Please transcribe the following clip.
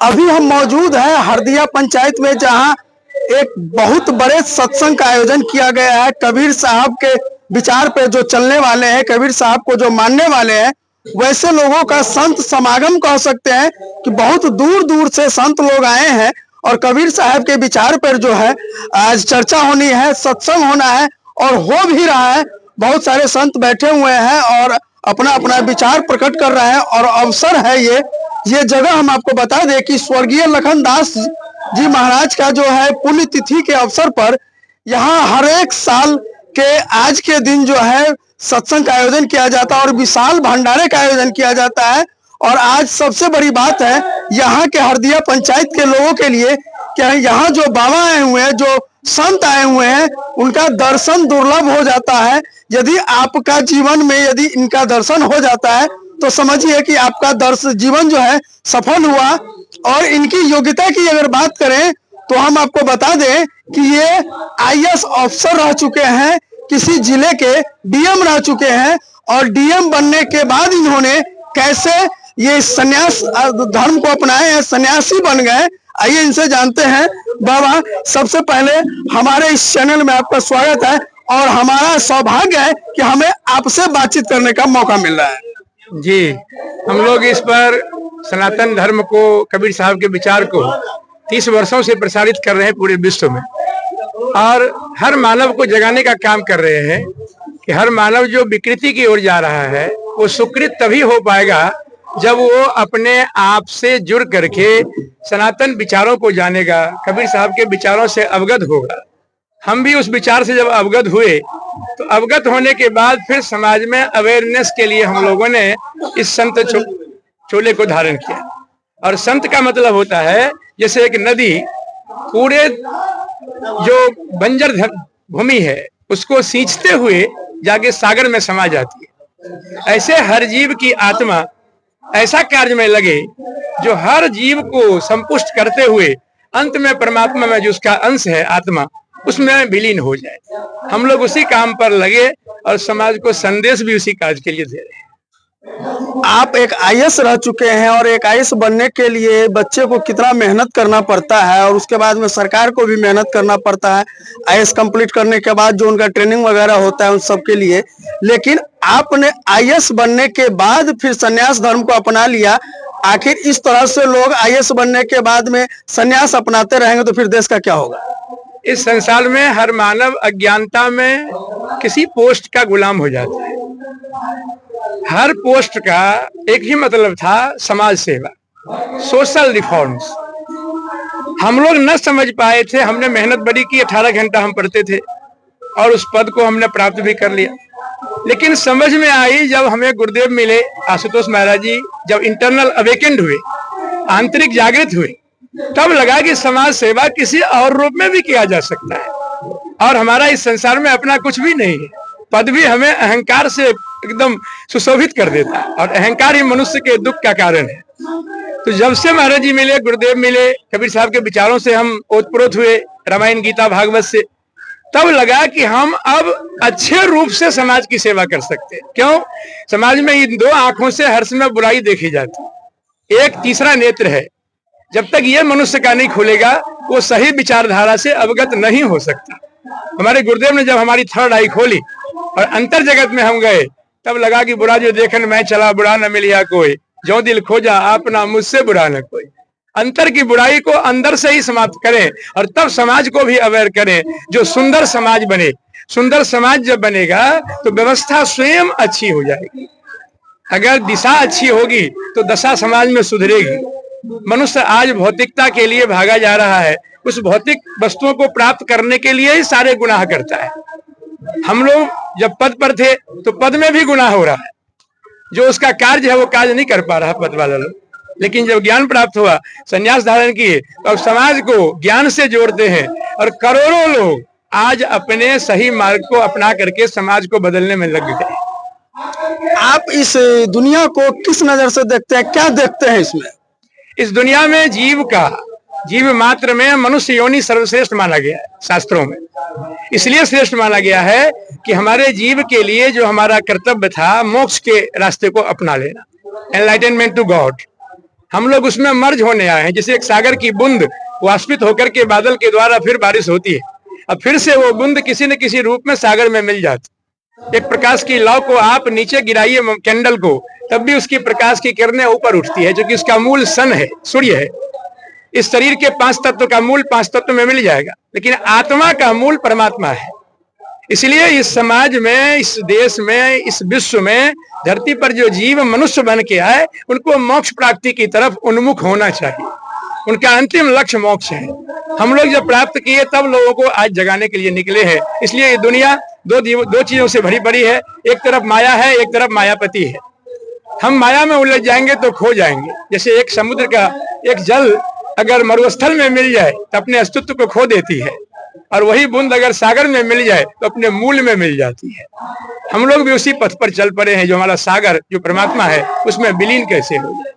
अभी हम मौजूद हैं हरदिया पंचायत में, जहां एक बहुत बड़े सत्संग का आयोजन किया गया है। कबीर साहब के विचार पे जो चलने वाले हैं, कबीर साहब को जो मानने वाले हैं, वैसे लोगों का संत समागम कह सकते हैं कि बहुत दूर दूर से संत लोग आए हैं और कबीर साहब के विचार पर जो है आज चर्चा होनी है, सत्संग होना है और हो भी रहा है। बहुत सारे संत बैठे हुए हैं और अपना अपना विचार प्रकट कर रहे हैं और अवसर है ये जगह हम आपको बता दें कि स्वर्गीय लखनदास जी महाराज का जो है पुण्य तिथि के अवसर पर यहाँ हर एक साल के आज के दिन जो है सत्संग का आयोजन किया जाता है और विशाल भंडारे का आयोजन किया जाता है। और आज सबसे बड़ी बात है यहाँ के हरदिया पंचायत के लोगों के लिए कि यहाँ जो बाबा आए हुए हैं, जो संत आए हुए हैं, उनका दर्शन दुर्लभ हो जाता है। यदि आपका जीवन में यदि इनका दर्शन हो जाता है तो समझिए कि आपका जीवन जो है सफल हुआ। और इनकी योग्यता की अगर बात करें तो हम आपको बता दें कि ये आईएएस अफसर रह चुके हैं, किसी जिले के डीएम रह चुके हैं और डीएम बनने के बाद इन्होंने कैसे ये सन्यास धर्म को अपनाए हैं, सन्यासी बन गए। आइए इनसे जानते हैं। बाबा, सबसे पहले हमारे इस चैनल में आपका स्वागत है और हमारा सौभाग्य है कि हमें आपसे बातचीत करने का मौका मिल रहा है। जी, हम लोग इस पर सनातन धर्म को, कबीर साहब के विचार को 30 वर्षों से प्रसारित कर रहे हैं पूरे विश्व में और हर मानव को जगाने का काम कर रहे हैं कि हर मानव जो विकृति की ओर जा रहा है वो सुकृत तभी हो पाएगा जब वो अपने आप से जुड़ करके सनातन विचारों को जानेगा, कबीर साहब के विचारों से अवगत होगा। हम भी उस विचार से जब अवगत हुए तो अवगत होने के बाद फिर समाज में अवेयरनेस के लिए हम लोगों ने इस संत चोले को धारण किया। और संत का मतलब होता है जैसे एक नदी पूरे जो बंजर भूमि है उसको सींचते हुए जाके सागर में समा जाती है। ऐसे हर जीव की आत्मा ऐसा कार्य में लगे जो हर जीव को संपुष्ट करते हुए अंत में परमात्मा में जो उसका अंश है आत्मा, उसमें विलीन हो जाए। हम लोग उसी काम पर लगे और समाज को संदेश भी उसी कार्य के लिए दे रहे हैं। आप एक आईएएस रह चुके हैं और एक आईएएस बनने के लिए बच्चे को कितना मेहनत करना पड़ता है और उसके बाद में सरकार को भी मेहनत करना पड़ता है आईएएस कंप्लीट करने के बाद जो उनका ट्रेनिंग वगैरह होता है उन सब के लिए। लेकिन आपने आईएएस बनने के बाद फिर सन्यास धर्म को अपना लिया। आखिर इस तरह से लोग आईएएस बनने के बाद में सन्यास अपनाते रहेंगे तो फिर देश का क्या होगा? इस संसार में हर मानव अज्ञानता में किसी पोस्ट का गुलाम हो जाता है। हर पोस्ट का एक ही मतलब था, समाज सेवा, सोशल रिफॉर्म्स। हम लोग न समझ पाए थे, हमने मेहनत बड़ी की, 18 घंटा हम पढ़ते थे और उस पद को हमने प्राप्त भी कर लिया। लेकिन समझ में आई जब हमें गुरुदेव मिले, आशुतोष महाराज जी, जब इंटरनल अवेकेंड हुए, आंतरिक जागृत हुए, तब लगा कि समाज सेवा किसी और रूप में भी किया जा सकता है और हमारा इस संसार में अपना कुछ भी नहीं है। पद भी हमें अहंकार से एकदम सुशोभित कर देता है और अहंकार ही मनुष्य के दुख का कारण है। तो जब से महाराज जी मिले, गुरुदेव मिले, कबीर साहब के विचारों से हम ओतप्रोत हुए, रामायण गीता भागवत से, तब लगा कि हम अब अच्छे रूप से समाज की सेवा कर सकते हैं। क्यों? समाज में इन दो आंखों से हर समय बुराई देखी जाती है, एक तीसरा नेत्र है। जब तक ये मनुष्य का नहीं खुलेगा वो सही विचारधारा से अवगत नहीं हो सकता। हमारे गुरुदेव ने जब हमारी थर्ड आई खोली और अंतर जगत में हम गए, तब लगा कि बुरा जो देखन मैं चला, बुरा न मिलिया कोई, जो दिल खोजा आपना मुझसे बुरा न कोई। अंतर की बुराई को अंदर से ही समाप्त करें और तब समाज को भी अवेयर करें, जो सुंदर समाज बने। सुंदर समाज जब बनेगा तो व्यवस्था स्वयं अच्छी हो जाएगी। अगर दिशा अच्छी होगी तो दशा समाज में सुधरेगी। मनुष्य आज भौतिकता के लिए भागा जा रहा है, उस भौतिक वस्तुओं को प्राप्त करने के लिए ही सारे गुनाह करता है। हम लोग जब पद पर थे तो पद में भी गुनाह हो रहा है, जो उसका कार्य है वो कार्य नहीं कर पा रहा पद वाला लोग। लेकिन जब ज्ञान प्राप्त हुआ, संन्यास धारण किए, तो अब समाज को ज्ञान से जोड़ते हैं और करोड़ों लोग आज अपने सही मार्ग को अपना करके समाज को बदलने में लग गए। आप इस दुनिया को किस नजर से देखते हैं, क्या देखते हैं इसमें? इस दुनिया में जीव मात्र में मनुष्य योनि सर्वश्रेष्ठ माना गया है शास्त्रों में। इसलिए श्रेष्ठ माना गया है कि हमारे जीव के लिए जो हमारा कर्तव्य था, मोक्ष के रास्ते को अपना लेना, एनलाइटनमेंट टू गॉड, हम लोग उसमें मर्ज होने आए हैं। जैसे एक सागर की बूंद वाष्पित होकर के बादल के द्वारा फिर बारिश होती है, अब फिर से वो बूंद किसी न किसी रूप में सागर में मिल जाती। एक प्रकाश की लौ को आप नीचे गिराइए कैंडल को, तब भी उसकी प्रकाश की किरणें ऊपर उठती है, क्योंकि उसका मूल सन है, सूर्य है। इस शरीर के 5 तत्व का मूल 5 तत्व में मिल जाएगा, लेकिन आत्मा का मूल परमात्मा है। इसलिए इस समाज में, इस देश में, इस विश्व में, धरती पर जो जीव मनुष्य बन के आए, उनको मोक्ष प्राप्ति की तरफ उन्मुख होना चाहिए। उनका अंतिम लक्ष्य मोक्ष है। हम लोग जब प्राप्त किए तब लोगों को आज जगाने के लिए निकले हैं। इसलिए ये दुनिया दो चीजों से भरी पड़ी है, एक तरफ माया है, एक तरफ मायापति है। हम माया में उलझ जाएंगे तो खो जाएंगे। जैसे एक समुद्र का एक जल अगर मरुस्थल में मिल जाए तो अपने अस्तित्व को खो देती है, और वही बूंद अगर सागर में मिल जाए तो अपने मूल में मिल जाती है। हम लोग भी उसी पथ पर चल पड़े हैं, जो हमारा सागर, जो परमात्मा है, उसमें विलीन कैसे हो जाए।